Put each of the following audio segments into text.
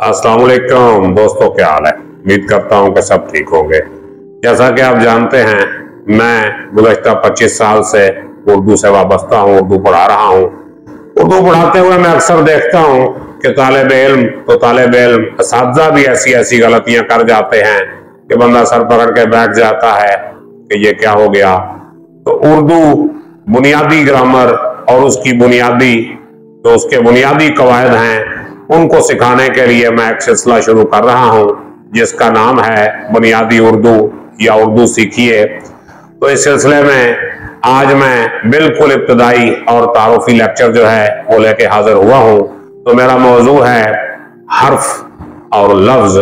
अस्सलाम वालेकुम दोस्तों, क्या हाल है। उम्मीद करता हूं कि सब ठीक होंगे। जैसा कि आप जानते हैं, मैं गुज़श्ता 25 साल से उर्दू से वाबस्ता हूं, उर्दू पढ़ा रहा हूं। उर्दू पढ़ाते हुए मैं अक्सर देखता हूं कि तालिब इल्म असातिज़ा भी ऐसी ऐसी गलतियां कर जाते हैं कि बंदा सर पकड़ के बैठ जाता है कि ये क्या हो गया। तो उर्दू बुनियादी ग्रामर और उसके बुनियादी कवायद हैं, उनको सिखाने के लिए मैं एक सिलसिला शुरू कर रहा हूं जिसका नाम है बुनियादी उर्दू या उर्दू सीखिए। तो इस सिलसिले में आज मैं बिल्कुल इब्तदाई और तारुफी लेक्चर जो है वो लेके हाजिर हुआ हूं। तो मेरा मौजू है हर्फ और लफ्ज।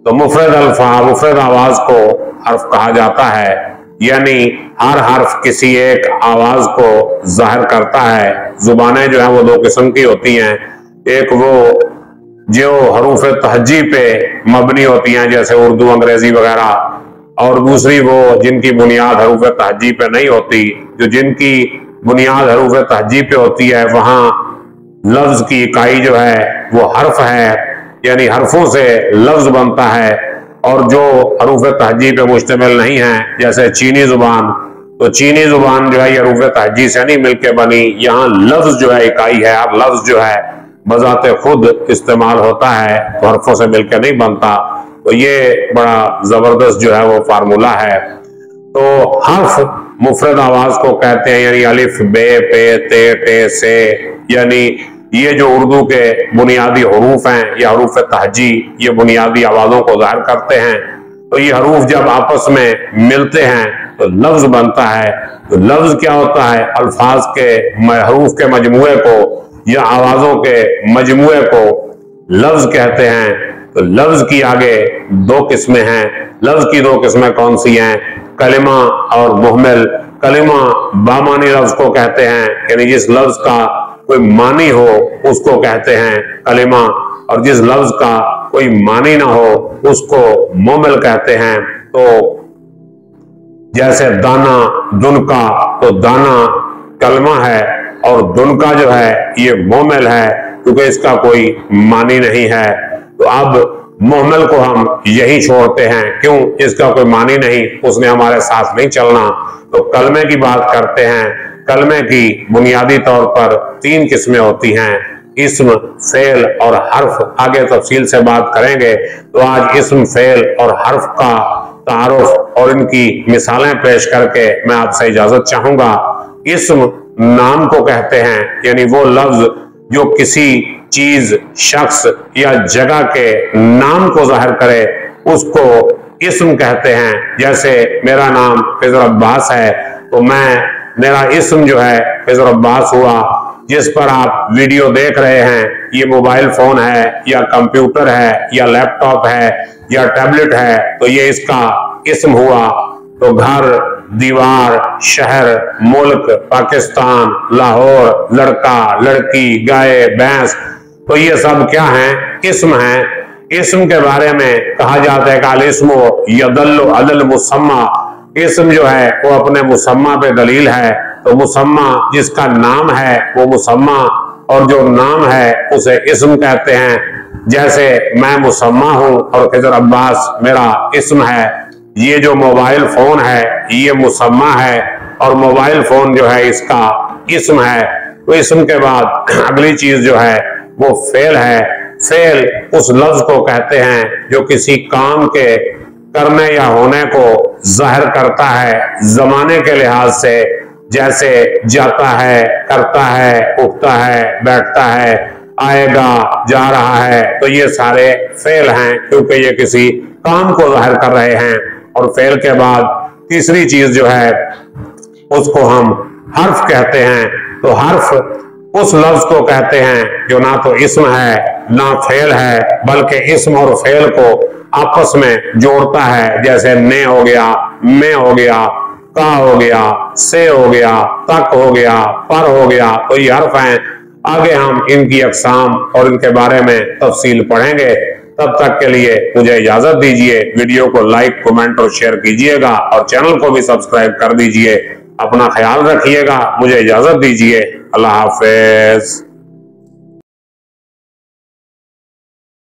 तो मुफरद आवाज को हर्फ कहा जाता है, यानी हर हर्फ किसी एक आवाज को जाहिर करता है। जुबानें जो है वो दो किस्म की होती हैं, एक वो जो हरूफ तहजी पे मबनी होती हैं जैसे उर्दू अंग्रेजी वगैरह, और दूसरी वो जिनकी बुनियाद हरूफ तहजी पे नहीं होती। जिनकी बुनियाद हरूफ तहजी पे होती है वहां लफ्ज की इकाई जो है वो हर्फ है, यानी हरफों से लफ्ज बनता है। और जो हरूफ तहजी पे मुश्तमिल नहीं है जैसे चीनी जुबान, तो चीनी जुबान जो है ये हरूफ तहजी से नहीं मिलके बनी। यहाँ लफ्ज जो है इकाई है, और लफ्ज जो है बजाते खुद इस्तेमाल होता है, तो हरफों से मिलकर नहीं बनता। तो ये बड़ा जबरदस्त जो है वो फार्मूला है। तो हर्फ मुफरद आवाज को कहते हैं, यानी अलिफ बे पे ते टे से, यानी ये जो उर्दू के बुनियादी हरूफ हैं या हरूफ तहजी, ये बुनियादी आवाजों को जाहिर करते हैं। तो ये हरूफ जब आपस में मिलते हैं तो लफ्ज बनता है। तो लफ्ज क्या होता है? अल्फाज के हरूफ के मजमुए को या आवाजों के मजमुए को लफ्ज कहते हैं। तो लफ्ज की आगे दो किस्में हैं। लफ्ज की दो किस्में कौन सी हैं? कलिमा और मुहमिल। कलिमा बामानी लफ्ज को कहते हैं, यानी जिस लफ्ज का कोई मानी हो उसको कहते हैं कलिमा, और जिस लफ्ज का कोई मानी ना हो उसको मुहमिल कहते हैं। तो जैसे दाना, दुनका, तो दाना कलमा है और दुनका जो है ये मुहमिल है, क्योंकि इसका कोई मानी नहीं है। तो अब मुहमिल को हम यही छोड़ते हैं, क्यों? इसका कोई मानी नहीं, उसने हमारे साथ नहीं चलना। तो कलमे की बात करते हैं। कलमे की बुनियादी तौर पर तीन किस्में होती हैं, इस्म, फेल और हर्फ। आगे तफसील से बात करेंगे। तो आज इस्म, फेल और हर्फ का तारुफ और इनकी मिसालें पेश करके मैं आपसे इजाजत चाहूंगा। इस्म नाम को कहते हैं, यानी वो लफ्ज जो किसी चीज, शख्स या जगह के नाम को जाहिर करे उसको इस्म कहते हैं। जैसे मेरा नाम फिजर अब्बास है, तो मेरा इस्म जो है फिजर अब्बास हुआ। जिस पर आप वीडियो देख रहे हैं, ये मोबाइल फोन है या कंप्यूटर है या लैपटॉप है या टैबलेट है, तो ये इसका इस्म हुआ। तो घर, दीवार, शहर, मुल्क, पाकिस्तान, लाहौर, लड़का, लड़की, गाय, भैंस, तो ये सब क्या है? इस्म है। इस्म के बारे में कहा जाता है कि इस्म यदल्लु अलल मुसम्मा। इस्म जो है वो अपने मुसम्मा पे दलील है। तो मुसम्मा जिसका नाम है वो मुसम्मा, और जो नाम है उसे इस्म कहते हैं। जैसे मैं मुसम्मा हूं और खिजर अब्बास मेरा इस्म है। ये जो मोबाइल फोन है ये मुसम्मा है और मोबाइल फोन जो है इसका इस्म है। तो इस्म के बाद अगली चीज जो है वो फेल है। फेल उस लफ्ज को कहते हैं जो किसी काम के करने या होने को जाहिर करता है जमाने के लिहाज से, जैसे जाता है, करता है, उठता है, बैठता है, आएगा, जा रहा है। तो ये सारे फेल हैं, क्योंकि ये किसी काम को जाहिर कर रहे हैं। और फेल के बाद तीसरी चीज जो है उसको हम हर्फ कहते हैं। तो हर्फ उस लफ्ज को कहते हैं जो ना तो इस्म है ना फेल है, बल्कि इस्म और फेल को आपस में जोड़ता है। जैसे ने हो गया, में हो गया, का हो गया, से हो गया, तक हो गया, पर हो गया। तो ये हर्फ हैं। आगे हम इनकी अक़साम और इनके बारे में तफसील पढ़ेंगे। तब तक के लिए मुझे इजाजत दीजिए। वीडियो को लाइक, कमेंट और शेयर कीजिएगा और चैनल को भी सब्सक्राइब कर दीजिए। अपना ख्याल रखिएगा। मुझे इजाजत दीजिए। अल्लाह हाफिज।